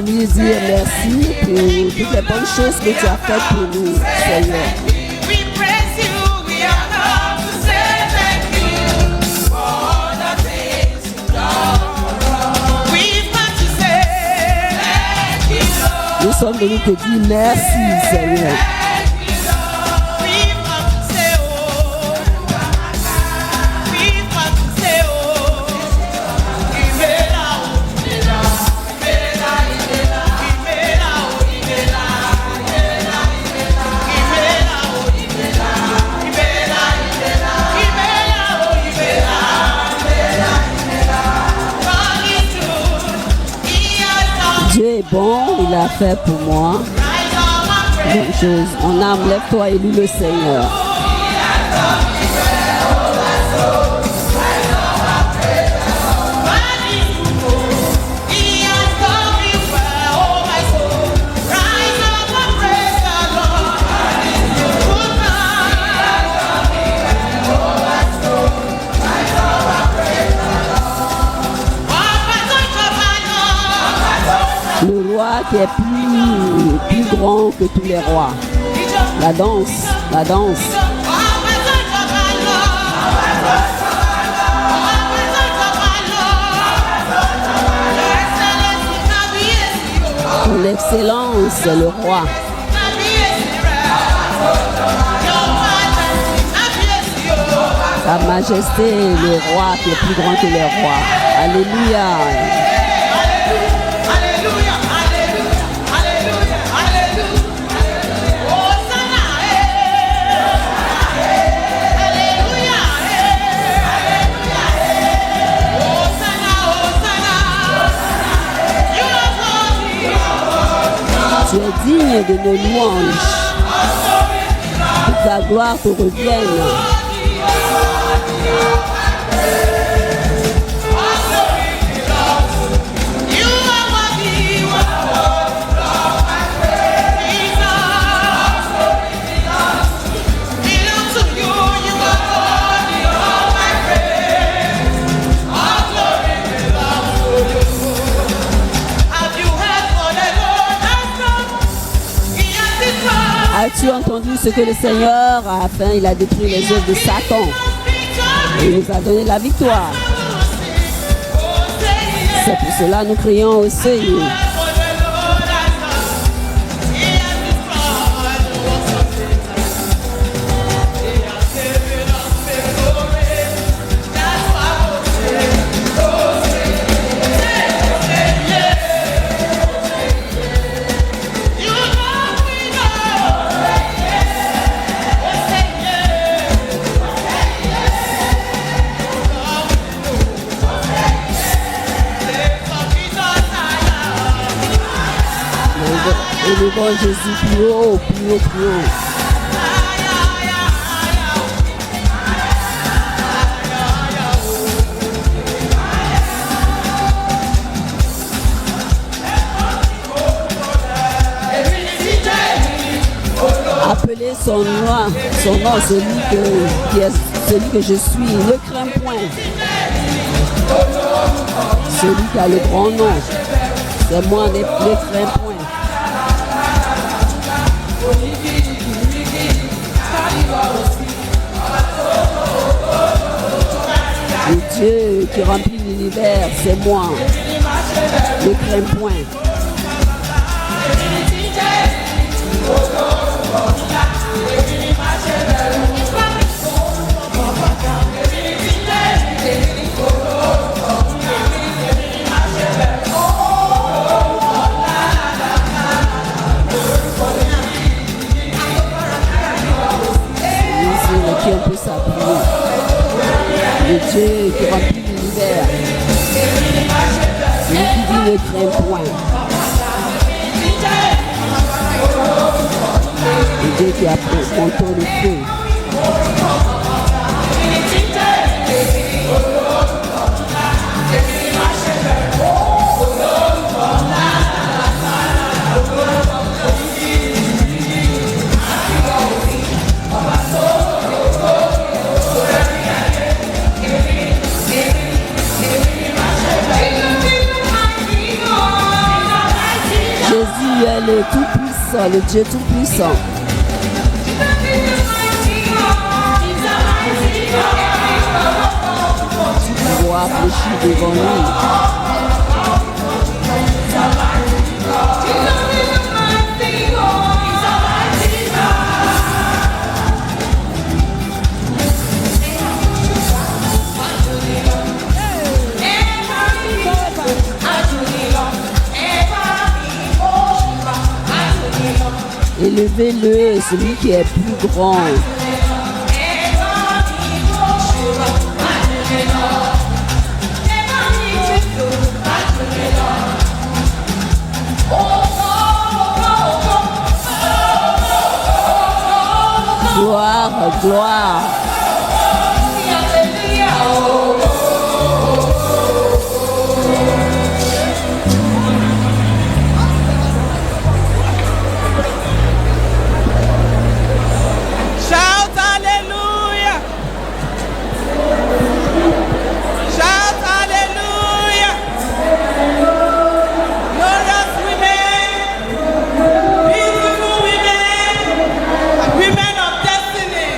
venir dire merci pour toutes les bonnes choses que tu as faites pour nous, Seigneur. Nous sommes venus te dire merci, Seigneur. Dieu est bon, il a fait pour moi. Bonne chose. Mon âme, lève-toi et loue le Seigneur. Le roi qui est plus grand que tous les rois. La danse, la danse. Ton excellence, le roi. Sa majesté, le roi qui est plus grand que les rois. Alléluia. Tu es digne de nos louanges. Que ta gloire te revienne. As-tu entendu ce que le Seigneur a fait? Il a détruit les œuvres de Satan. Et il nous a donné la victoire. C'est pour cela que nous crions au Seigneur. Élevons Jésus plus haut, plus haut, plus haut. Appelez son nom, celui que je suis, ne crains point. Celui qui a le grand nom, c'est moi, ne crains point. Le Dieu qui remplit l'univers, c'est moi. Ne crains point. Qui on peut s'appuyer. Le Dieu qui remplit l'univers. Celui qui dit ne crains point. Le Dieu qui a monté le feu. Tu es le Tout-Puissant, le Dieu Tout-Puissant. Tu dois fléchir devant lui. Élevez-le, celui qui est plus grand. Gloire, gloire. Women of destiny.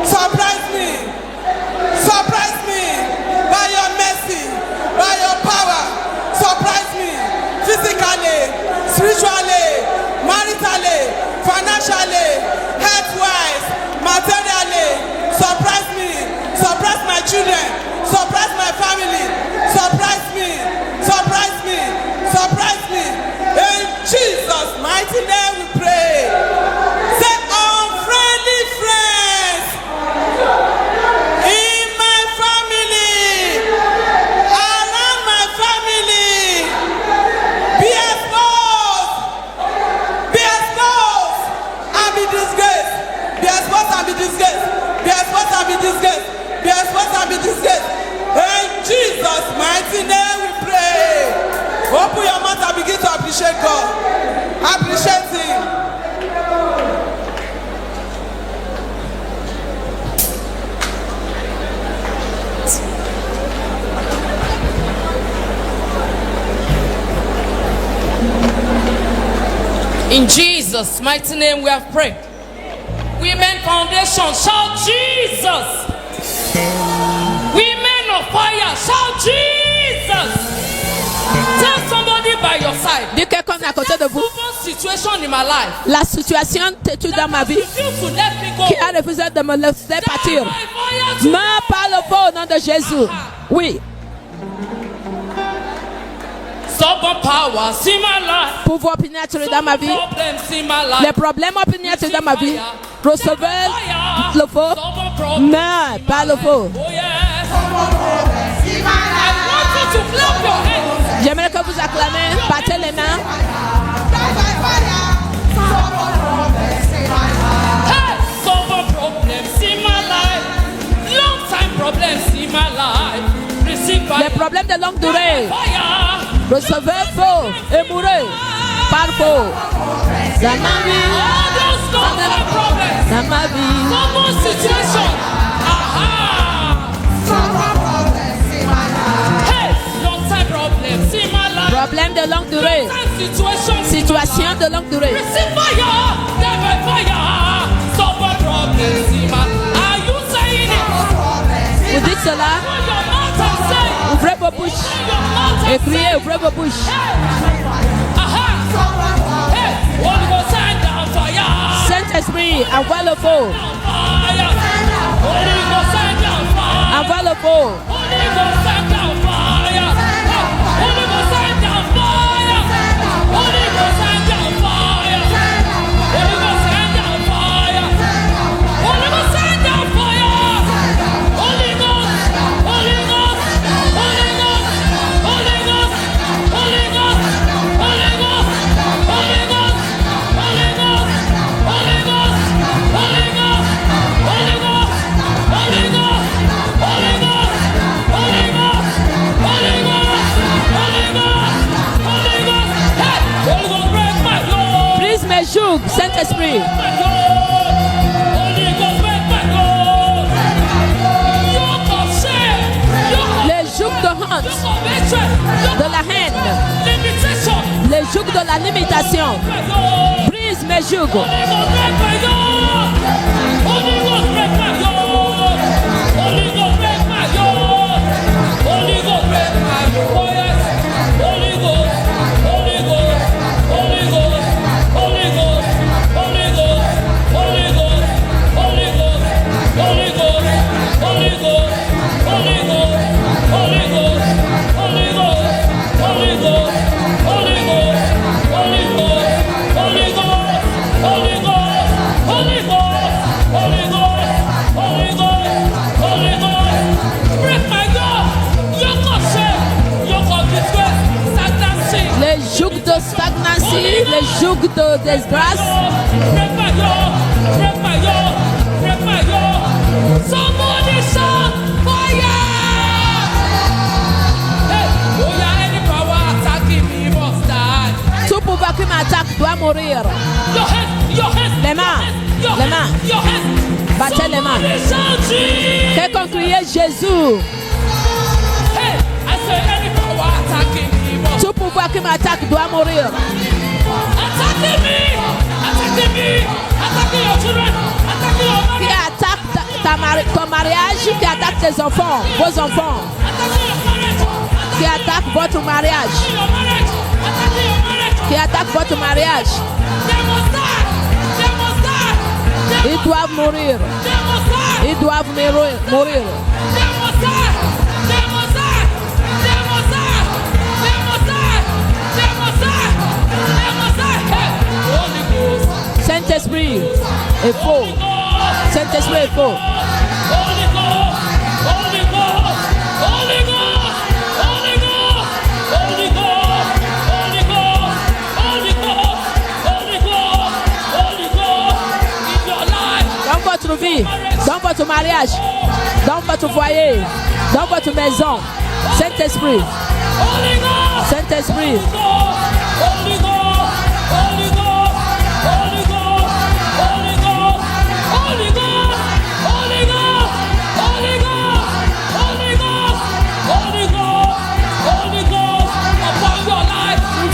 Surprise me. Surprise me by your mercy, by your power. Surprise me physically, spiritually, maritally, financially, health-wise, materially. Surprise me. Surprise my children. Surprise my family. Surprise me. Surprise me. Surprise me. In Jesus' mighty name we pray. Say, unfriendly friends in my family, around my family, be exposed and be disgraced. Be exposed and be disgraced. Be exposed and be disgraced. Be exposed and be disgraced. In Jesus' mighty name we pray. Open your mouth and begin to appreciate God. Appreciate Him. In Jesus' mighty name we have prayed. Women Foundation, shout Jesus. Women of fire, shout Jesus. Tell somebody by your side. Dis quelqu'un à côté de vous. Situation in my life. La situation têtue dans ma vie qui a refusé de me laisser partir. Meurs par le feu au nom de Jésus. Oui. Pouvoir pénétrer dans ma vie. Les problèmes pénétrent dans ma vie. Recevez le feu. Meurs par le feu. J'aimerais que vous acclamez, battez les mains. Les problèmes de longue durée. Recevez feu et mourrez par feu. Dans ma vie. Dans ma vie. Problème de longue durée. Situation de longue durée. Vous dites cela. Ouvrez vos bouches. Et criez, ouvrez vos bouches. Saint-Esprit, envoie le feu. Envoie le feu. Saint-Esprit. Les jougs de honte, de la haine, les jougs de la limitation. Brise mes jougs. Stagnancy, les jougs de disgrâce. Tout pouvoir qui m'attaque doit mourir. Les mains, les mains. Battez les mains. Quelqu'un criait Jésus. Tout pouvoir qui m'attaque doit mourir. Qui attaque ton mariage qui attaque tes enfants, vos enfants, qui attaque votre mariage, qui attaque votre mariage. Ils doivent mourir. Ils doivent mourir. Saint-Esprit est faux. Saint-Esprit est faux. Dans votre vie, dans votre mariage, dans votre foyer, dans votre maison, Saint-Esprit, Saint-Esprit.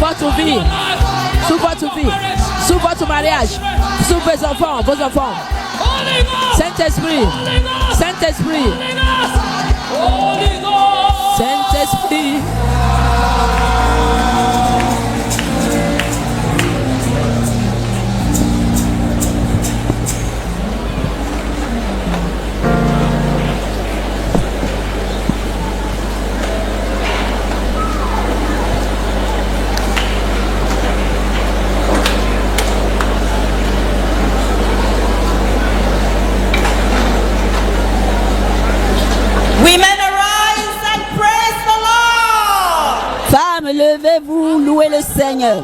Votre vie, sous votre vie, sous votre mariage, sous vos enfants, Saint-Esprit, Saint-Esprit, Saint-Esprit. Levez-vous, louez le Seigneur.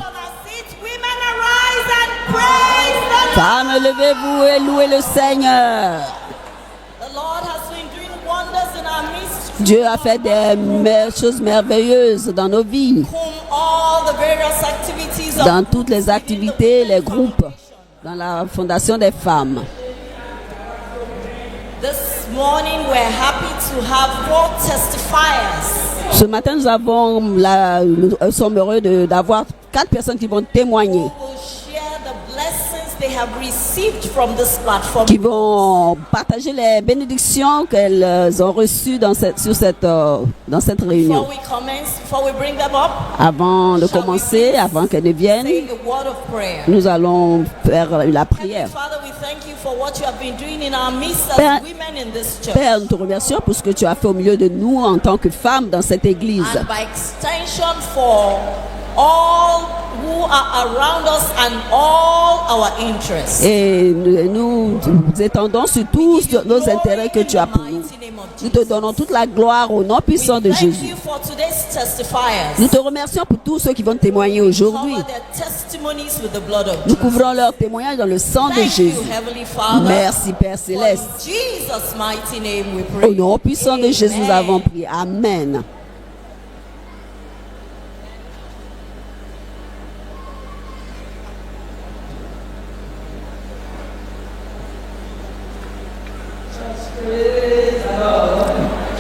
Femmes, levez-vous et louez le Seigneur. Dieu a fait des choses merveilleuses dans nos vies, dans toutes les activités, les groupes, dans la fondation des femmes. Ce matin, nous sommes heureux d'avoir 4 personnes qui vont témoigner, qui vont partager les bénédictions qu'elles ont reçues dans cette réunion. Avant de commencer, avant qu'elles ne viennent, nous allons faire la prière. Père, nous te remercions pour ce que tu as fait au milieu de nous en tant que femmes dans cette église. Et nous étendons sur tous nos intérêts que tu as pour nous. Nous te donnons toute la gloire au nom puissant de Jésus. Nous te remercions pour tous ceux qui vont témoigner aujourd'hui. Nous couvrons leurs témoignages dans le sang de Jésus. Merci Père Céleste. Au nom puissant de Jésus, nous avons prié. Amen.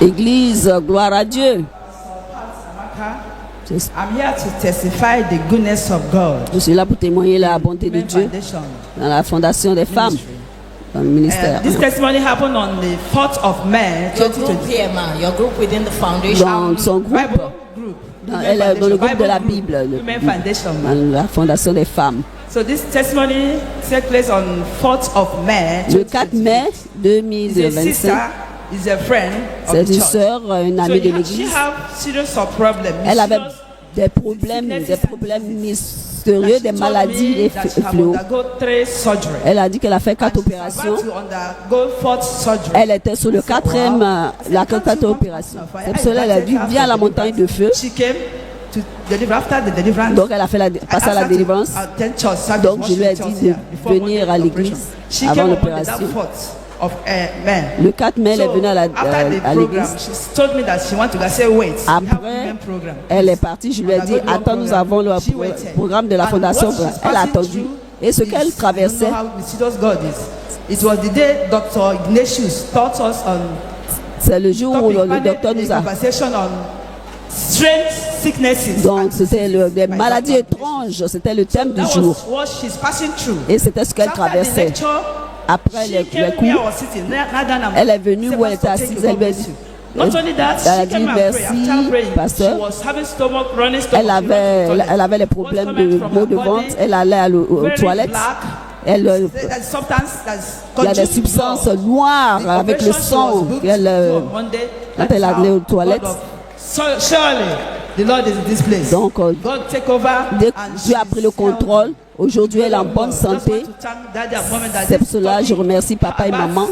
Église, gloire à Dieu. I'm here to testify the goodness of God. Je suis là pour témoigner la bonté de Dieu dans la fondation des femmes, dans le ministère. This testimony happened on the 4th of May 2020. Your group within the foundation. Dans son groupe, dans le groupe de la Bible, dans la fondation des femmes. So this testimony took place on 4th of May. Le 4 mai 2025. C'est une sœur, une amie de l'église. Elle avait des problèmes mystérieux, des maladies, des fléaux. Elle a dit qu'elle a fait 4 opérations. Elle était sur le 4e, la 4e opération. C'est pour cela qu'elle a dit, viens à la montagne de feu. Donc elle a fait passer à la délivrance. Donc je lui ai dit de venir à l'église avant l'opération. Le 4 mai, elle est venue à l'église. Après, elle est partie. Je lui ai dit, attends, nous avons le programme de la fondation. Elle a attendu. Et ce qu'elle traversait, c'est le jour où le docteur nous a... Donc c'était des maladies étranges, c'était le thème du jour. Et c'était ce qu'elle traversait. Après les cours, elle est venue où elle était assise. Elle a dit merci, pasteur. Elle avait les problèmes de maux de ventre. Elle allait aux toilettes. Il y a des substances noires avec le sang. Quand elle allait aux toilettes. Donc, Dieu a pris le contrôle. Aujourd'hui, elle est en bonne santé. C'est pour cela que je remercie papa et maman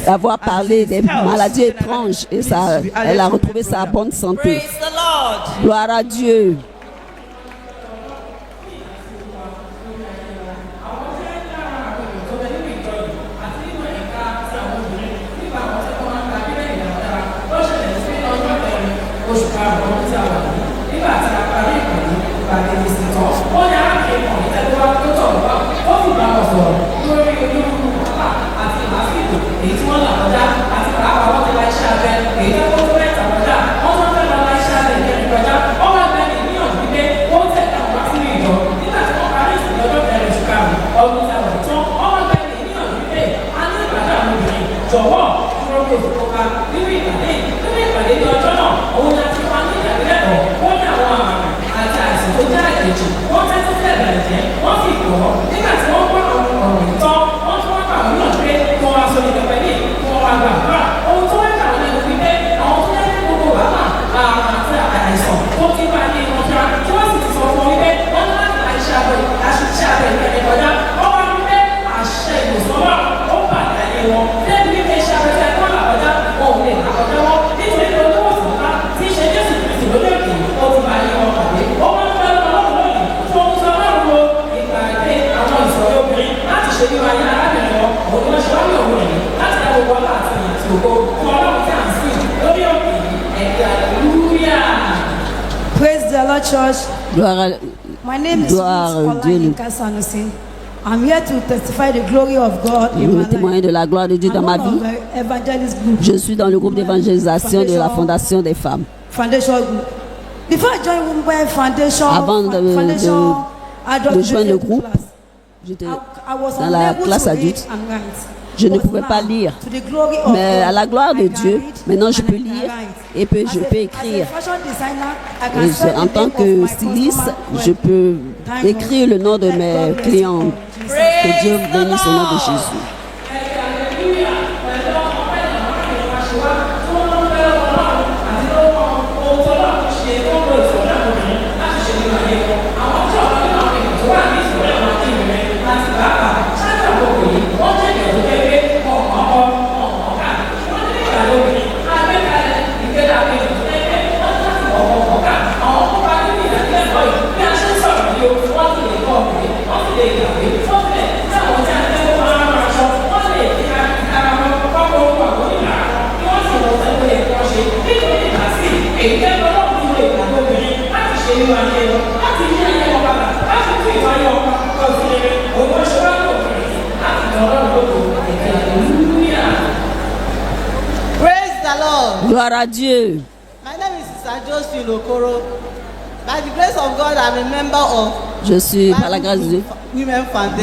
d'avoir parlé des maladies étranges. Et ça, elle a retrouvé sa bonne santé. Gloire à Dieu. Church. My name is Olayinka Sanusi. I'm here to testify the glory of God in my témoigner de la gloire de Dieu dans ma vie. Je suis dans le groupe d'évangélisation de la Fondation des femmes. Foundation group. Before I joined Women Foundation, avant de joindre le groupe, j'étais dans la classe adulte. Je ne pouvais pas lire, mais à la gloire de Dieu, maintenant je peux lire et je peux écrire. Et en tant que styliste, je peux écrire le nom de mes clients. Que Dieu bénisse au nom de Jésus. Gloire à Dieu. My name is Sister Josephine Okoro. By the grace of God, I'm a member of. Je suis par la grâce de Dieu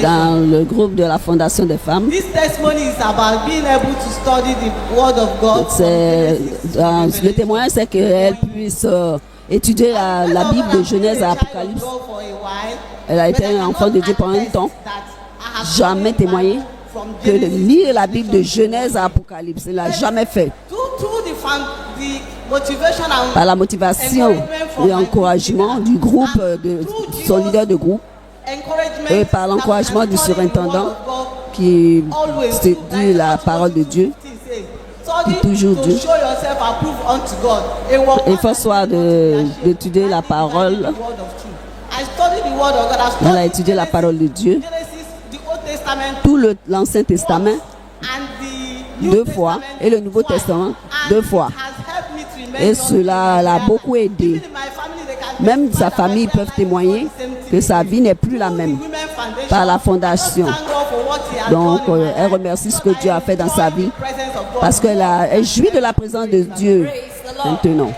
dans le groupe de la Fondation des femmes. This testimony is about being able to study the Word of God. Le témoignage, c'est qu'elle puisse étudier la Bible de Genèse à Apocalypse. Elle a été un enfant de Dieu pendant un temps. Jamais témoigné que de lire la Bible de Genèse à Apocalypse. Elle n'a jamais fait. Par la motivation et l'encouragement du groupe, de son leader de groupe, et par l'encouragement du surintendant qui dit la parole de Dieu, qui toujours Dieu. Il faut soit d'étudier la parole. Elle a étudié la parole de Dieu, tout l'Ancien Testament 2 fois et le Nouveau Testament 2 fois. Et cela l'a beaucoup aidé. Même sa famille peuvent témoigner que sa vie n'est plus la même par la fondation. Donc, elle remercie ce que Dieu a fait dans sa vie parce qu'elle jouit de la présence de Dieu maintenant.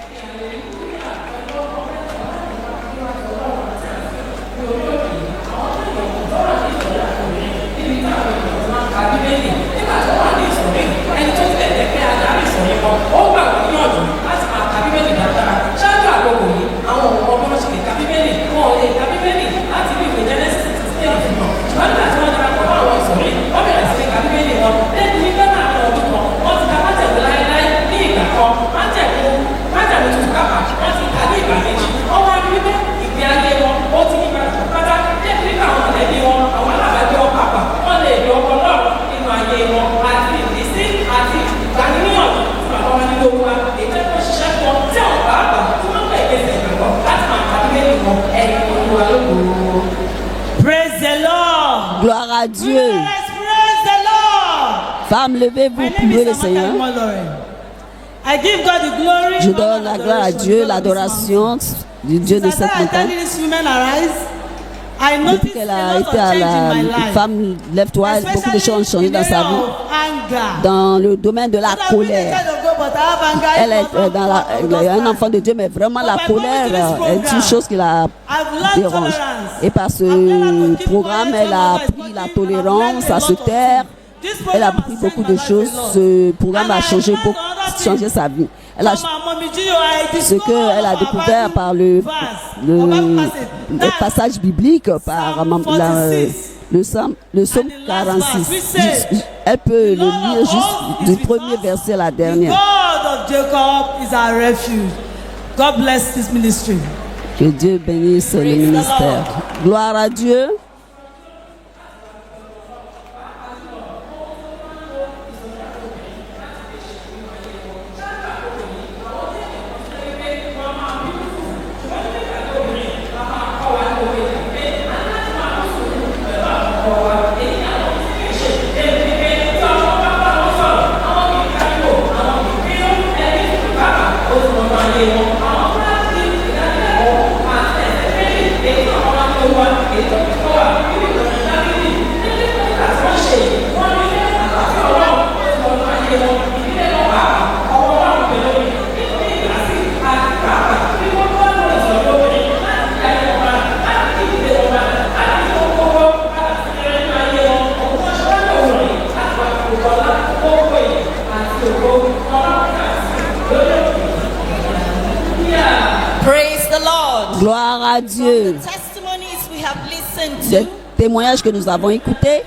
à Dieu. Praise the Lord. Femmes, levez-vous, My name louez is le Amaka Seigneur. Imolore. I give God the glory. Je honor, donne la and gloire à adoration Dieu, to l'adoration du Dieu de Since cette I montagne. attended this women arise, I Depuis noticed qu'elle a a lot été of à change in my la life. femme, lève-toi, beaucoup de choses ont changé dans sa vie. Dans le domaine de la colère. Elle est elle est un enfant de Dieu, mais vraiment la colère est une chose qui la dérange. Et par ce programme, elle a appris la tolérance, à se taire. Elle a appris beaucoup de choses. Ce programme a changé sa vie. Elle a, ce qu'elle a découvert par le passage biblique, par le psaume 46. Elle peut le lire juste du premier verset à la dernière. God of Jacob is our refuge. God bless this ministry. Que Dieu bénisse le ministère. Gloire à Dieu. Praise the Lord. Gloire à Dieu. The testimonies we have listened Des to, témoignages que nous avons écoutés.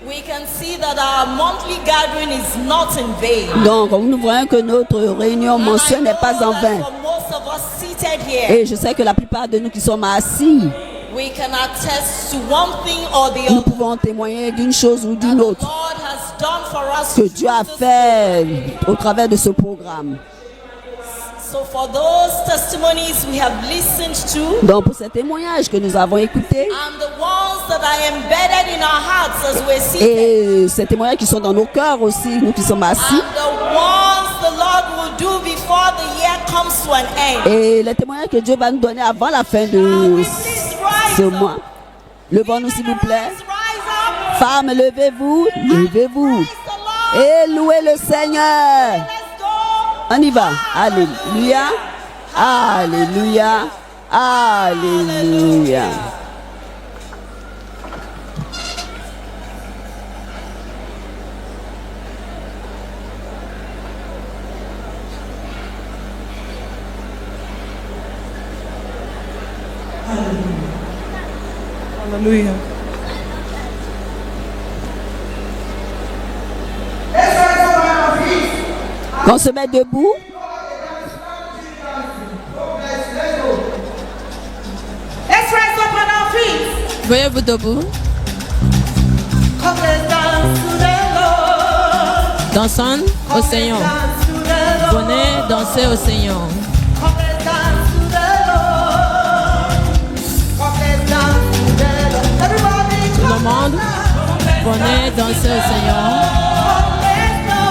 we can see that our monthly gathering is not in vain. Donc, nous voyons que notre réunion And I mensuelle n'est pas know en that vain. for most of us seated here, Et je sais que la plupart de nous qui sommes assis, we can attest to one thing or the nous other. pouvons témoigner d'une chose ou That d'une the autre Lord has done for us que Dieu a through this fait program. au travers de ce programme. So for those testimonies we have listened to, Donc, pour ces témoignages que nous avons écoutés and the ones that are embedded in our hearts as we're seated, et ces témoignages qui sont dans nos cœurs aussi, nous qui sommes assis, and the ones the Lord will do before the year comes to an end. et les témoignages que Dieu va nous donner avant la fin de ce mois. Levons-nous s'il vous plaît. Rise up, Femmes, levez-vous, levez-vous praise the Lord, et louez le Seigneur. let's go. On y va. Alléluia. Alléluia. Alléluia. Hallelujah. Qu'on se met debout. Let's rise up on our feet. Voyez-vous debout. Come, let's dance to the Lord. Dansons au Seigneur. Dance to the Lord. Venez danser au Seigneur. Come, let's dance to the Lord. Come, let's dance to the Lord. Everybody, Tout le come, monde, venez danser au Seigneur. come, let's go.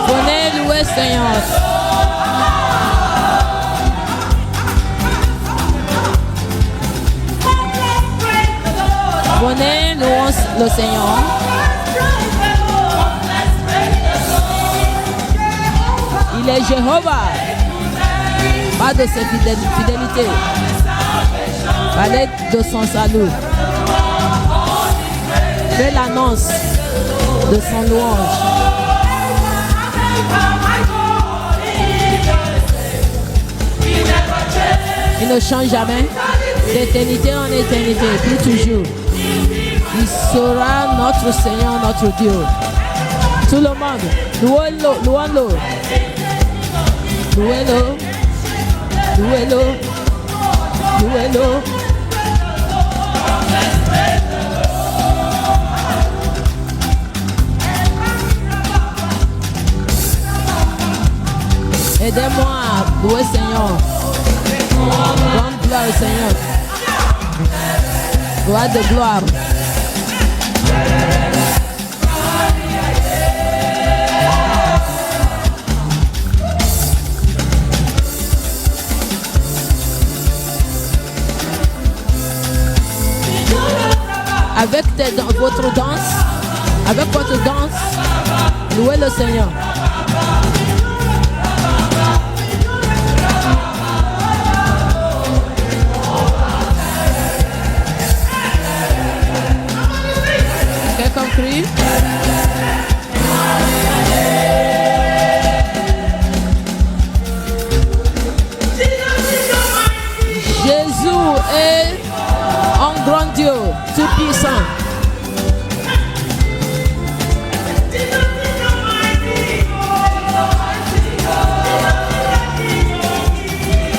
Venez louer le Seigneur. Venez louer le Seigneur. Il est Jéhovah. Pas de ses fidélités. Parlez de son salut. Fais l'annonce de son louange. Il ne change jamais. D'éternité en éternité, pour toujours. Il sera notre Seigneur, notre Dieu. Tout le monde, louez-le, louez-le. Louez-le. Louez-le. Louez-le. Aidez-moi à louer Seigneur. Grande gloire au Seigneur. Gloire de gloire. Avec votre danse, avec votre danse, louez le Seigneur. Quelqu'un crie. Jésus est un grand Dieu, tout puissant.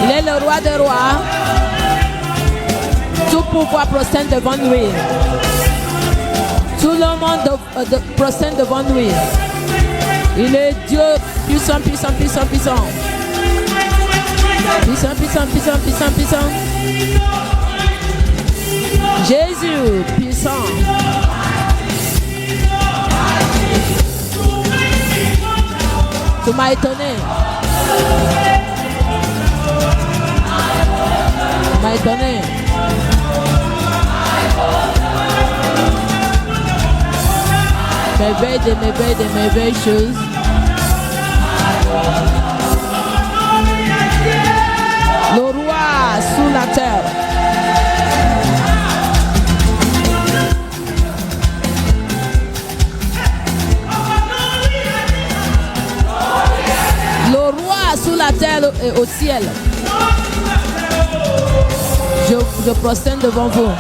Il est le roi des rois. Tout pouvoir procède devant lui. Tout le monde procède devant lui. Il est Dieu puissant, puissant, puissant, puissant. Puissant, puissant, puissant, puissant, puissant. Jésus, puissant. Tu m'as étonné. Tu m'as étonné. Merveille choses. Le roi sous la terre. Le roi sous la terre et au ciel. Je prosterne devant vous.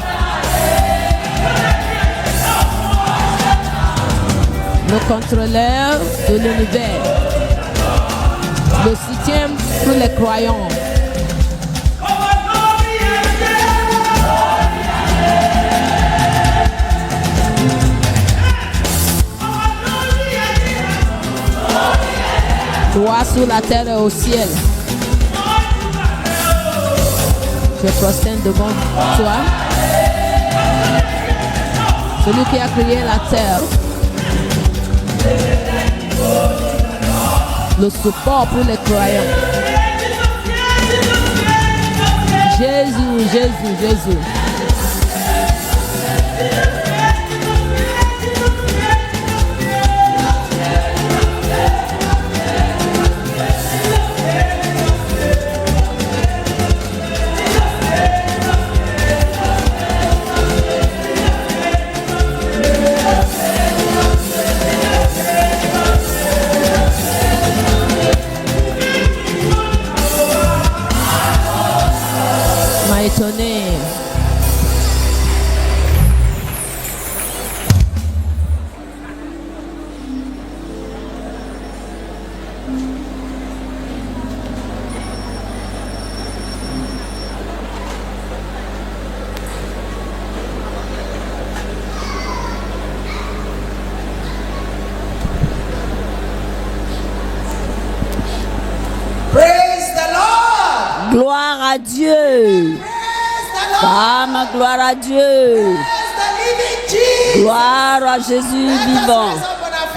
Le contrôleur de l'univers, le soutien pour les croyants. Roi sur la terre et au ciel. Je prosterne devant toi. Celui qui a créé la terre. Le support pour les croyants. Jésus, Jésus, Jésus. Étonné. Praise the Lord. Gloire à Dieu. Femme, gloire à Dieu. Gloire à Jésus vivant.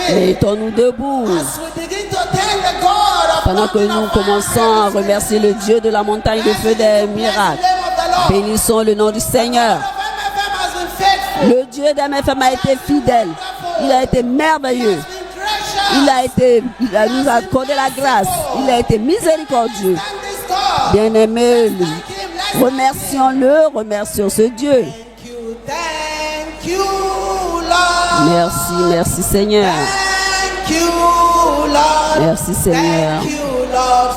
Mettons-nous debout. Pendant que nous commençons à remercier le Dieu de la montagne de feu des miracles. Bénissons le nom du Seigneur. Le Dieu d'MFM a été fidèle. Il a été merveilleux. Il nous a accordé la grâce. Il a été miséricordieux. Bien-aimé, remercions-le, remercions ce Dieu. Merci, merci Seigneur. Merci Seigneur.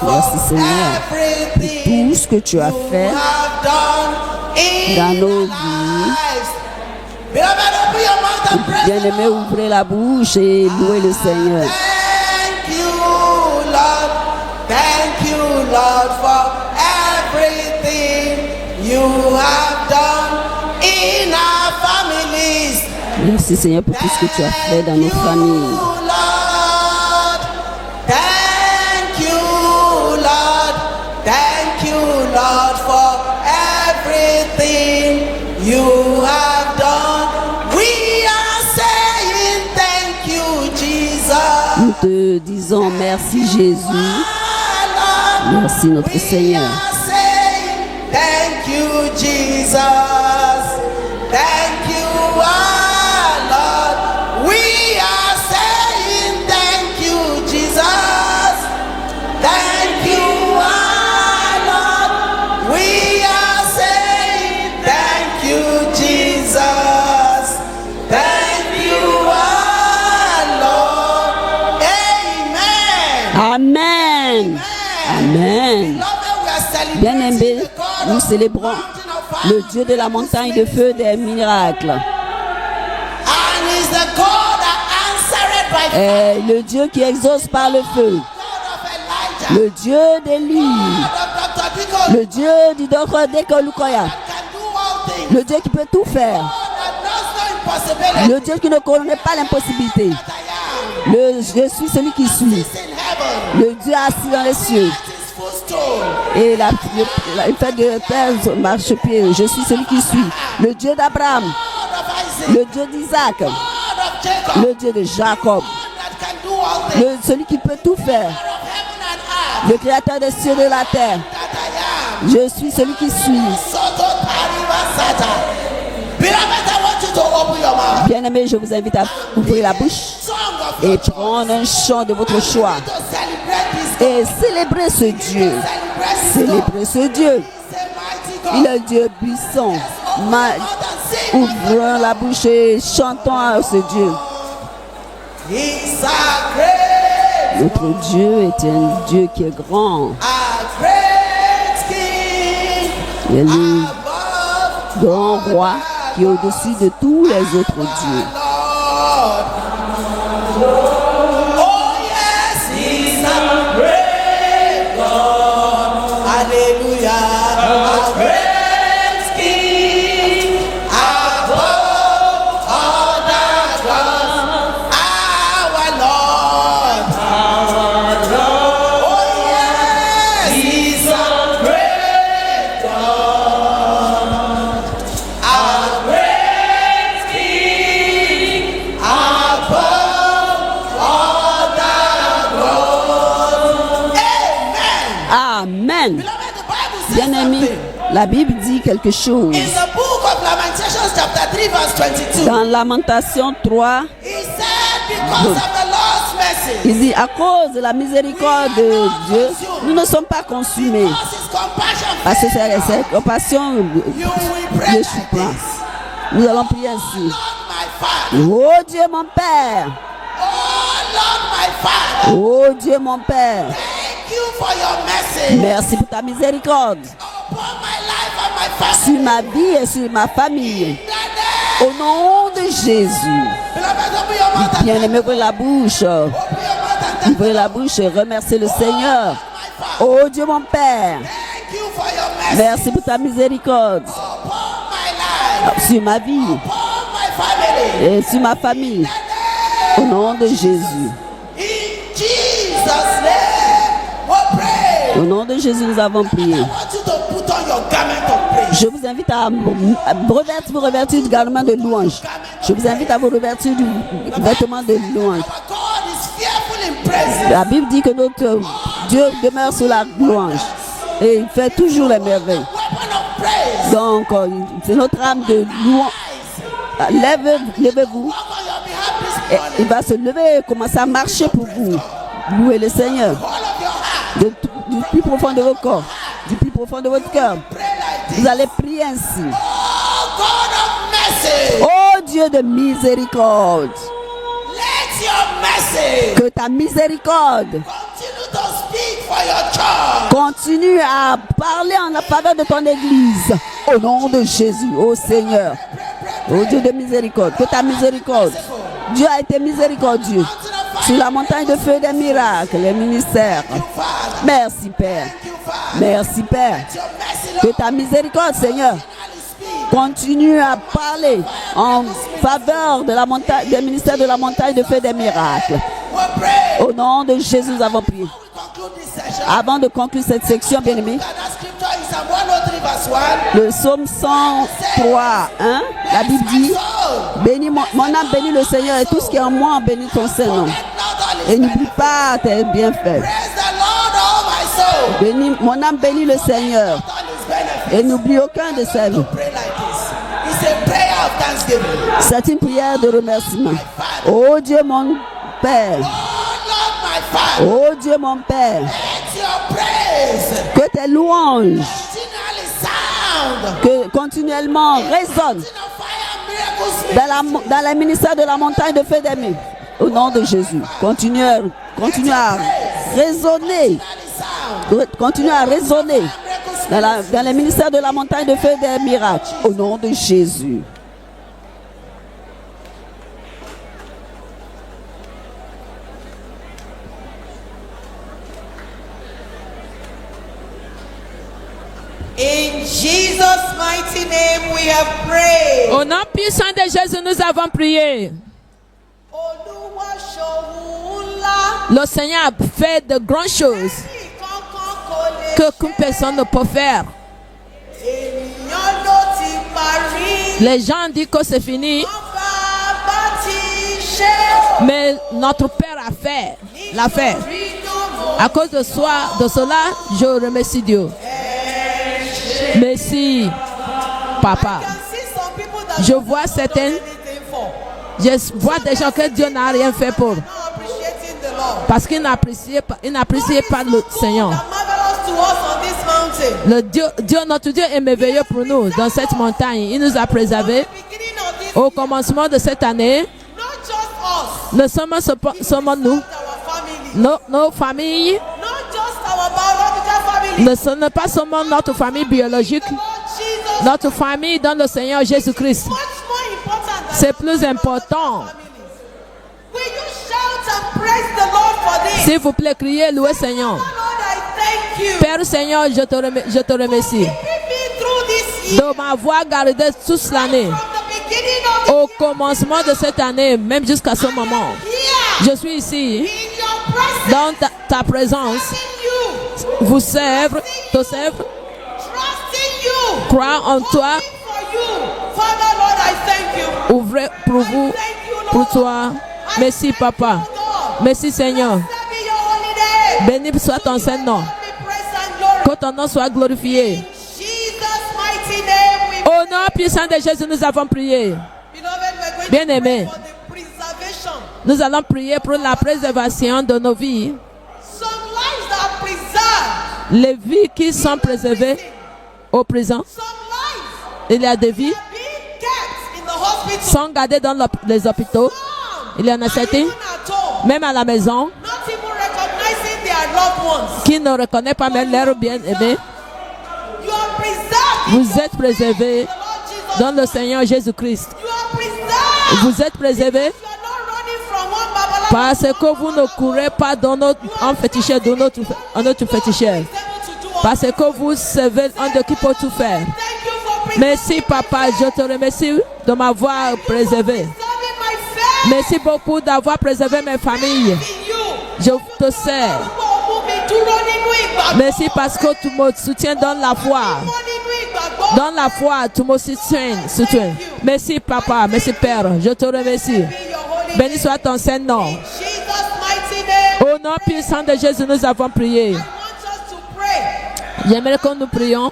Merci Seigneur. Pour tout ce que tu as fait have done in dans nos our vies. lives. Beloved, open your mouth and praise the Bien-aimé, Lord. ouvrez la bouche et louez le Seigneur. Thank you, Lord. Thank you, Lord, for everything you have done in our families. Merci Seigneur pour tout ce que tu as fait dans nos familles. Lord. Thank you, Lord. Thank you, Lord, for everything you have done. We are saying thank you, Jesus. Nous te disons merci Jésus. Our Lord. Merci notre We Seigneur. are saying thank you, Jesus. Thank you, our Lord. We are saying thank you, Jesus. Thank you, our Lord. We are saying thank you, Jesus. Thank you, our Lord. Amen. Amen. Amen. Bien-aimés, nous célébrons le Dieu de la montagne de feu des miracles. And he's the God that answered by fire. Et le Dieu qui exauce par le feu. God of Elijah. Le Dieu d'Élie. God of Dr. Diko. Le Dieu du docteur Dekolukoya. Can do all things. Le Dieu qui peut tout faire. God that knows no impossibility. Le Dieu qui ne connaît pas l'impossibilité. I am. Je suis celui qui suis. He's in heaven. Le Dieu assis dans les cieux. At his footstool. Et il fait de terre son marchepied. Je suis celui qui suis. Le Dieu d'Abraham. God of Isaac. Le Dieu d'Isaac. God of Jacob. Le Dieu de Jacob. God that can do all things. Celui qui peut tout faire. God of heaven and earth. Le créateur des cieux et de la terre. That I am. Je suis celui qui suis. Soto Pariva Sata. Beloved, I want you to open your mouth. Bien-aimé, je vous invite à ouvrir la bouche Song of et your choice. prendre un chant de votre choix. To celebrate this God. Et célébrer ce Dieu. Celebrate this God. Célébrer ce Dieu. He's a mighty God. Il est un Dieu puissant. Ouvrons la bouche et chantons à ce Dieu. He's a great, Notre Dieu est un Dieu qui est grand. a great King. Il est le Above grand roi qui est au-dessus de tous les autres dieux. Lord. Oh yes, he's a great God. Hallelujah. A great King. Above other gods. Our Lord. Oh yes, he's a great God. A great King. Above other gods. Amen. Amen. Beloved, the Bible says Bien-aimé, something. la Bible dit quelque chose. In the book of Lamentations, chapter 3, verse 22, Dans Lamentation 3, he said, because of the Lord's mercy, il dit, à cause de la miséricorde de Dieu, nous ne sommes pas consumés. because his compassion Parce que failed c'est not, compassion you will pray Dieu like surprend. this. Nous allons prier ainsi. Lord, my Father. Oh Dieu mon Père, Oh, Lord, my Father. oh Dieu mon Père, Thank you for your mercy merci pour ta miséricorde upon my life and my sur family. ma vie et sur ma famille. In the name. Au nom de Jésus, Beloved, open your mouth and bien-aimé, ouvrez la bouche. open your mouth and Ouvrez la bouche et remerciez le Seigneur. my Father. Oh Dieu mon Père, Thank you for your mercy merci pour ta miséricorde upon my life, sur ma vie upon my family. et sur ma famille. Au nom de Jésus. In Jesus' name, we pray. Au nom de Jésus, nous avons prié. I want you to put on your garment of praise. Je vous invite à vous revêtir du garment de louange. Je vous invite à vous revêtir du vêtement de louange. Our God is fearful in praises. La Bible dit que notre Dieu demeure sous la louange et il fait toujours les merveilles. Weapon of praise. Donc, c'est notre âme de louange. Levez-vous. Walk on your behalf this Et morning. il va se lever et commencer à marcher pour vous. Louez le Seigneur. All of your heart. Du plus profond de votre corps, du plus profond de votre cœur. Pray like this. Vous allez prier ainsi. Oh, God of mercy. Oh Dieu de miséricorde, Let your mercy que ta miséricorde continue to speak for your church. Continue à parler en la faveur de ton église. Au nom de Jésus, ô Seigneur. Ô Dieu de miséricorde, que ta miséricorde. Dieu a été miséricordieux. Sur la montagne de feu des miracles, les ministères. Merci Père. Merci Père. Que ta miséricorde, Seigneur, continue à parler en faveur de la montagne, des ministères de la montagne de feu des miracles. Au nom de Jésus, nous avons prié. Avant de conclure cette section, bien-aimés, le psaume 103, hein, la Bible dit, bénis mon âme bénit le Seigneur et tout ce qui est en moi bénit ton Saint-Nom. Et n'oublie pas tes bienfaits. Bénis, mon âme bénit le Seigneur et n'oublie aucun de ses voeux. C'est une prière de remerciement. Oh Dieu mon Père, oh Dieu mon Père, que tes louanges que continuellement résonnent dans les ministères de la montagne de feu d'Aimé. Au nom de Jésus, continue à résonner. Continue à résonner dans les ministères de la montagne de feu des miracles. Au nom de Jésus. In Jesus' mighty name we have prayed. Au nom puissant de Jésus, nous avons prié. Le Seigneur a fait de grandes choses qu'aucune personne ne peut faire. Les gens disent que c'est fini, mais notre Père l'a fait. À cause de cela, je remercie Dieu. Merci, Papa. Je vois des gens que Dieu n'a rien fait pour. Parce qu'il n'appréciait pas le Seigneur. Notre Dieu est merveilleux pour nous dans cette montagne. Il nous a préservés. Au commencement de cette année, ne sommes nous, nos familles, ce n'est pas seulement notre famille biologique, notre famille dans le Seigneur Jésus-Christ. C'est plus important. S'il vous plaît, criez, louez Seigneur. Père Seigneur, je te remercie de m'avoir gardé toute l'année. Au commencement de cette année, même jusqu'à ce moment, je suis ici, dans ta présence, vous serve, te serve, croire en toi, ouvrez pour vous, pour toi. Merci Papa, merci Seigneur. Béni soit ton Saint-Nom, que ton nom soit glorifié. Au nom puissant de Jésus, nous avons prié. Bien-aimés, nous allons prier pour la préservation de nos vies. Les vies qui sont préservées au présent, il y a des vies qui sont gardées dans les hôpitaux. Il y en a certains, même à la maison, qui ne reconnaissent pas même leurs bien-aimés. Vous êtes préservés dans le Seigneur Jésus-Christ. Vous êtes préservés parce que vous ne courez pas dans un féticheur, un autre féticheur. Parce que vous servez un Dieu qui peut tout faire. Merci Papa, je te remercie de m'avoir préservé. Merci beaucoup d'avoir préservé mes familles. Je te sers. Merci parce que tu me soutiens dans la foi. Dans la foi, tu me soutiens. Merci Papa, merci Père, je te remercie. Béni soit ton Saint-Nom. Au nom puissant de Jésus, nous avons prié. J'aimerais que nous prions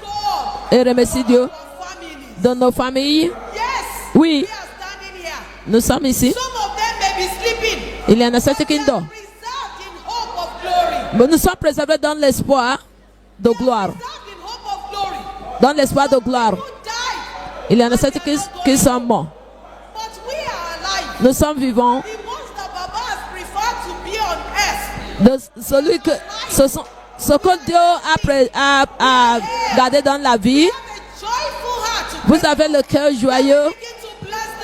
et remercions Dieu de nos familles. Oui, nous sommes ici. Il y en a certains qui dorment. Mais nous sommes préservés dans l'espoir de gloire. Dans l'espoir de gloire. Il y en a certains qui sont morts. Nous sommes vivants. De celui que Ce que Dieu a gardé dans la vie, vous avez le cœur joyeux.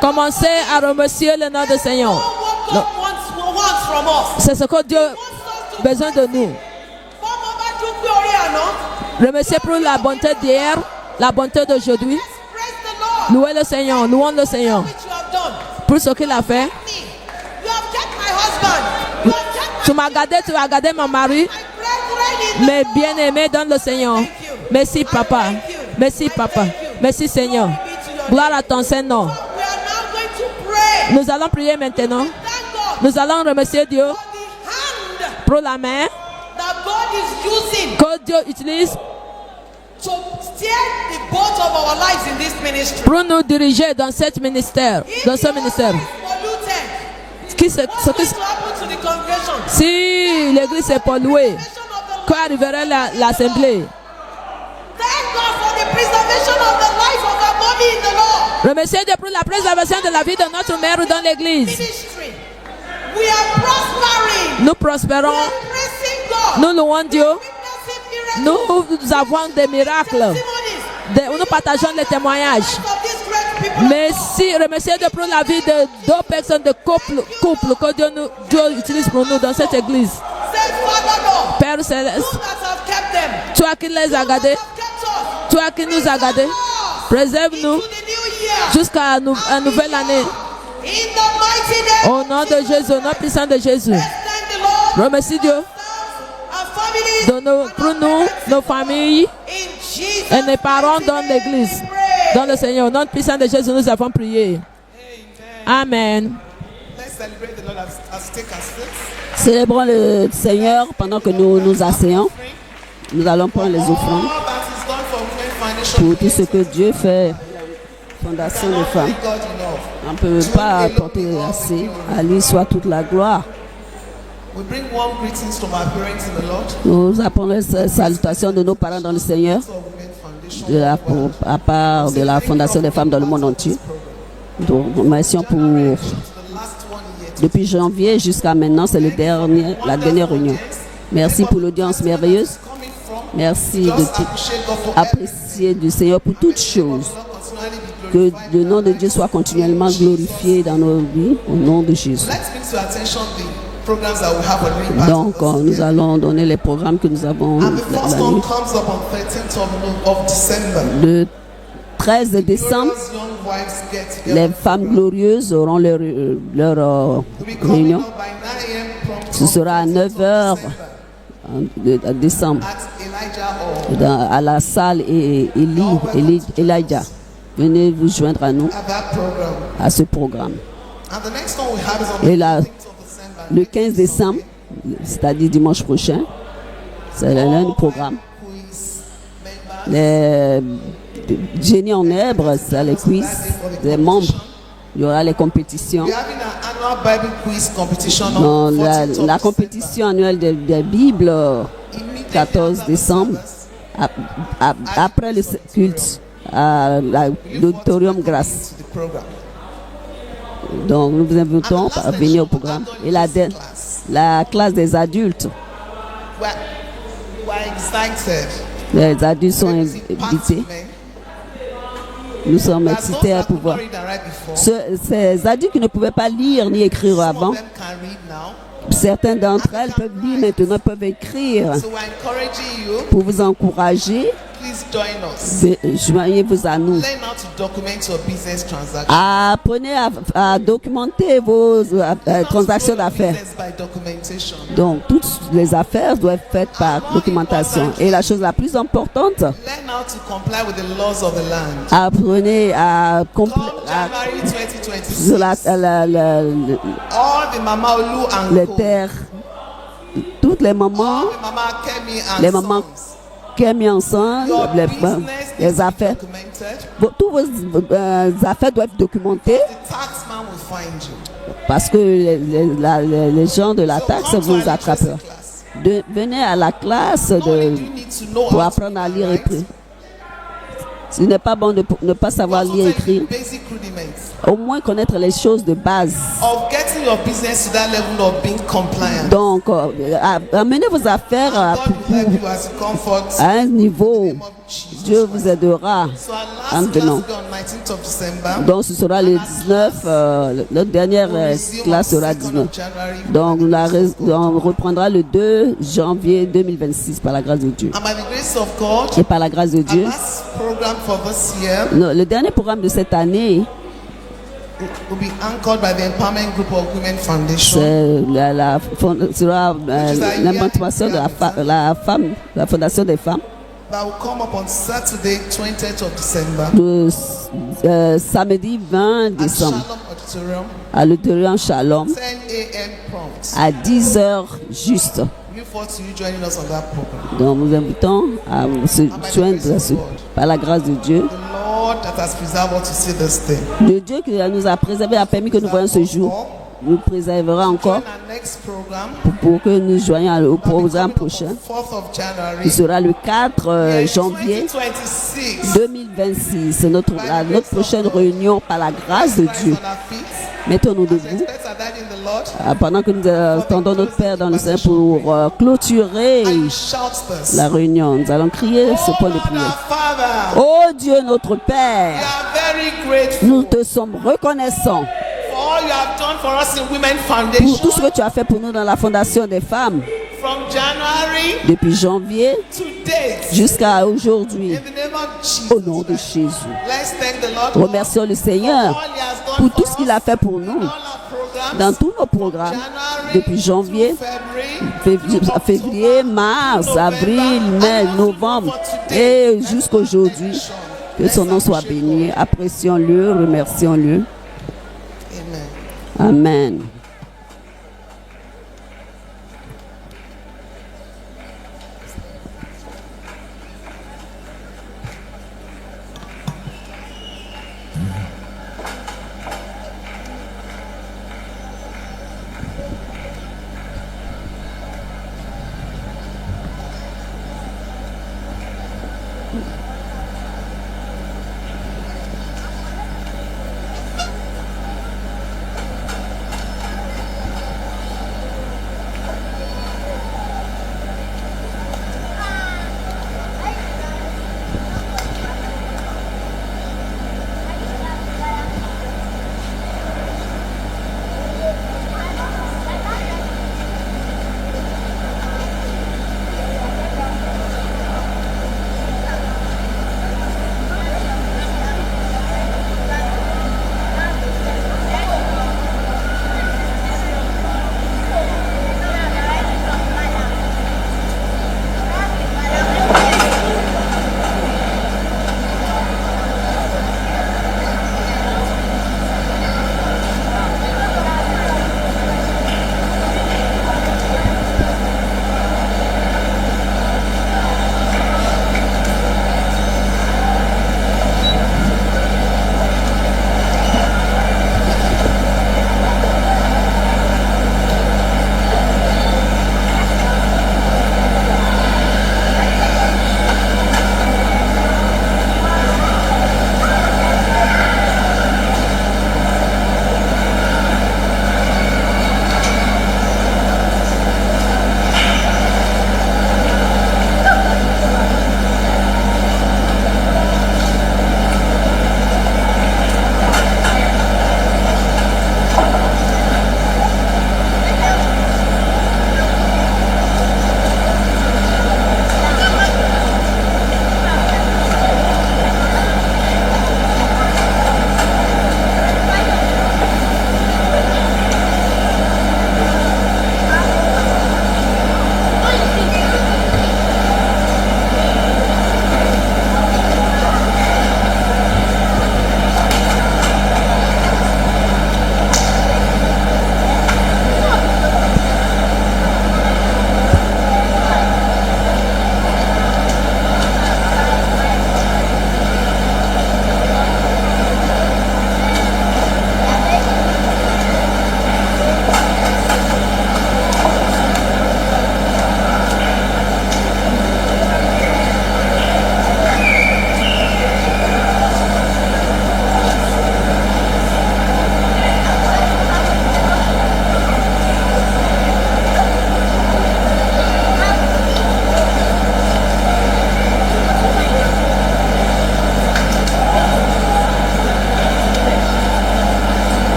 Commencez à remercier le nom du Seigneur. C'est ce que Dieu a besoin de nous. Remerciez pour la bonté d'hier, la bonté d'aujourd'hui. Louez le Seigneur, louons le Seigneur pour ce qu'il a fait. Tu m'as gardé, tu as gardé mon mari. Mes bien-aimés dans le Seigneur. Merci papa. Merci papa. Merci Seigneur. Gloire à ton Saint-Nom. Nous allons prier maintenant. Nous allons remercier Dieu pour la main que Dieu utilise pour nous diriger dans ce ministère. Si l'église est polluée, qu'arriverait l'assemblée? Remerciez Dieu pour la préservation de la vie de notre mère dans l'église. Nous prospérons. Nous louons Dieu. Nous avons des miracles. Nous partageons les témoignages. Merci. Remerciez Dieu pour la vie de deux personnes de couple que Dieu utilise pour nous dans cette église. Père Céleste, toi qui les as gardés, toi qui nous as gardés, préserve-nous jusqu'à la nouvelle année. Au nom de Jésus, au nom puissant de Jésus. Remercie Dieu pour nous, nos familles et nos parents dans l'église. Dans le Seigneur, au nom puissant de Jésus, nous avons prié. Amen. Célébrons le Seigneur pendant que nous nous asseyons. Nous allons prendre les offrandes pour tout ce que Dieu fait. Fondation des femmes. On ne peut pas apporter assez. À lui soit toute la gloire. Nous apprenons les salutations de nos parents dans le Seigneur, à part de la Fondation des femmes dans le monde entier. Donc, merci pour... Depuis janvier jusqu'à maintenant, c'est la dernière réunion. Merci pour l'audience merveilleuse. Merci de apprécier du Seigneur pour toutes choses. Que le nom de Dieu soit continuellement glorifié dans nos vies, au nom de Jésus. Donc, nous allons donner les programmes que nous avons le 13 décembre. Les femmes glorieuses auront leur réunion. Ce sera à 9h de décembre à la salle Elijah. Venez vous joindre à nous à ce programme. Et là, le 15 décembre, c'est-à-dire dimanche prochain, c'est l'un du programme. Les génies en herbe, c'est les quiz des membres. Il y aura les compétitions. Non, la compétition annuelle des Bibles, 14 décembre, après le culte à l'auditorium Grâce. Donc nous vous invitons à venir au programme. Et la classe des adultes. Les adultes sont invités. Nous sommes excités à pouvoir. Ces adultes qui ne pouvaient pas lire ni écrire avant, certains d'entre elles peuvent lire maintenant, peuvent écrire. Pour vous encourager, joignez-vous à nous. Apprenez à documenter vos transactions d'affaires. Donc, toutes les affaires doivent être faites par documentation. Et la chose la plus importante, apprenez à les terres. Toutes les mamans qui ont mis ensemble les affaires. Toutes vos affaires doivent être documentées parce que les gens de la taxe vous attrapent. Venez à la classe pour apprendre à lire et écrire. Ce n'est pas bon de ne pas savoir lire et écrire. Basic rudiments Au moins connaître les choses de base. of getting your business to that level of being compliant. Donc, amenez vos affaires God will help you as you comfort. à un niveau. Dieu vous aidera. So our last en class venant. will be on 19th of December. Donc, ce sera le 19. Notre dernière classe sera 19. Donc, on reprendra le 2 janvier 2026 par la grâce de Dieu. And by the grace of God, Et par la grâce de our Dieu, last program for this year le dernier programme de cette année, will be anchored by the Empowerment Group of Women Foundation. sera l'implantation de la Fondation des femmes, That will come up on Saturday, 20th of December le samedi 20 at décembre Shalom Auditorium, à l'auditorium Shalom 10 a.m. prompt. à 10 heures juste. We look forward to you joining us on that program. Donc nous invitons à se joindre à ce, par la grâce de Dieu. The Lord that has preserved us to see this day. Le Dieu qui nous a préservé a permis que nous voyions ce jour. Nous préservera encore Join our next program, pour que nous joignions au programme prochain. 4th of January, qui sera le 4 janvier 2026. 2026. C'est notre prochaine réunion par la grâce de Dieu. On our feet. Mettons-nous As debout expects are died in the Lord. pendant que nous attendons notre Père dans le Saint pour clôturer And shout this. la réunion. Nous allons crier ce point de Lord prière. our Father, Oh Dieu notre we Père, are very grateful nous te sommes reconnaissants for all you have done for us in Women pour tout ce Foundation que tu as fait pour nous dans la Fondation des femmes from January depuis janvier to date. jusqu'à aujourd'hui. In the name of Jesus. Au nom de Jésus. Let's thank the Lord Remercions le for Seigneur all he has done pour tout for ce qu'il us, a fait pour nous all our programs, dans tous nos programmes January depuis janvier, to February, février, mars, avril, mai, novembre et jusqu'aujourd'hui. Que son nom soit béni. Apprécions-le, remercions-le. Amen. Amen.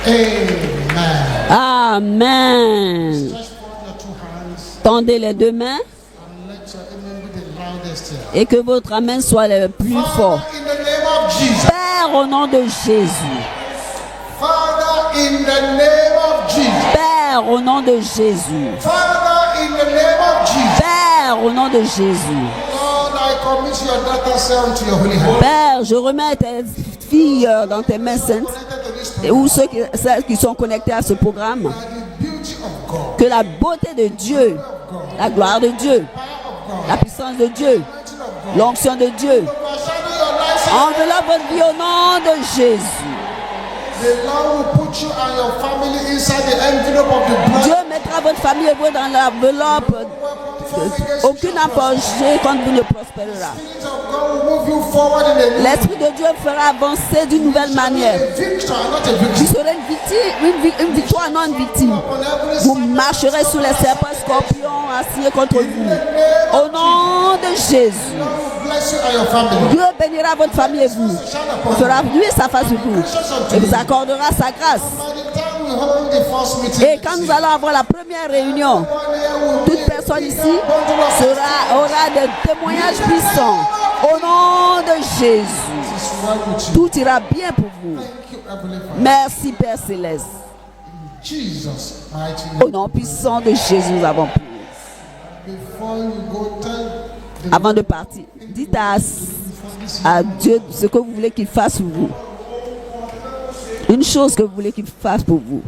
Amen. Amen. Stretch forth your two hands Tendez les deux mains and let your amen be the loudest here. et que votre amen soit le plus fort. Father, in the name of Jesus. Père, au nom de Jésus. Father, in the name of Jesus. Père, au nom de Jésus. Father, in the name of Jesus. Père, au nom de Jésus. Lord, I commit your daughter Sarah to your holy hand. Père, je remets tes filles dans tes mains saintes Connected to this et ou celles qui sont connectés à ce programme. by the beauty of God, Que la beauté de Dieu, la gloire de Dieu, la puissance de Dieu, l'onction de Dieu overshadow your life. enveloppe votre vie au nom de Jésus. The Lord will put you and your family inside the envelope of the blood. Dieu mettra votre famille et vous dans l'enveloppe. Aucune apogée quand vous ne prospérera. The Spirit of God will move you forward in a new L'Esprit de Dieu fera avancer d'une nouvelle manière. a victory, not a Vous victory. serez une victoire, non une victime. On every Vous side, marcherez sous les serpents scorpions assis contre vous. Au nom de Jésus. God will bless you and your family. Dieu bénira votre famille et vous. Fera luire sa face sur vous. Et vous accordera sa grâce. By the time we hold the first meeting, Et quand nous allons avoir la première réunion, toute personne ici aura des témoignages puissants. Au nom de Jésus. Tout ira bien pour vous. Thank you, Heavenly Father. Merci Père Céleste. Jesus, mighty Au name. nom puissant de Jésus, nous avons prié. Before you go, tell the Avant de partir, dites à Dieu ce que vous voulez qu'il fasse pour vous. Une chose que vous voulez qu'il fasse pour vous.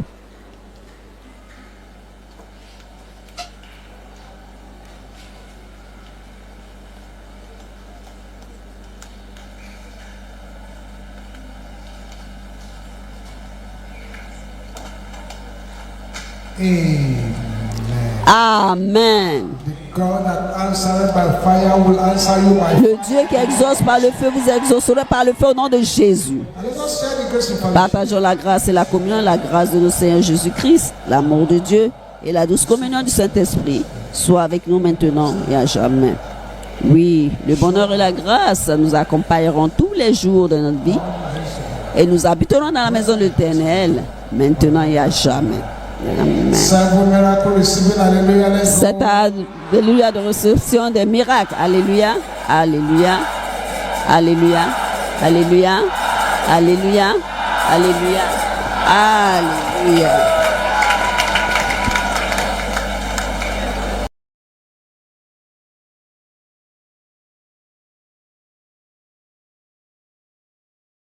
Amen. God that answered by fire will answer you by fire. Le Dieu qui exauce par le feu, vous exaucerez par le feu au nom de Jésus. And let us share the grace in fellowship. Partageons la grâce et la communion, la grâce de notre Seigneur Jésus-Christ, l'amour de Dieu et la douce communion du Saint-Esprit soit avec nous maintenant et à jamais. Oui, le bonheur et la grâce nous accompagneront tous les jours de notre vie et nous habiterons dans la maison de l'Éternel maintenant et à jamais. Amen. Seven miracle receiving, hallelujah. Let's C'est go. alléluia de réception des miracles. Alléluia, alléluia, alléluia, alléluia, alléluia, alléluia, alléluia.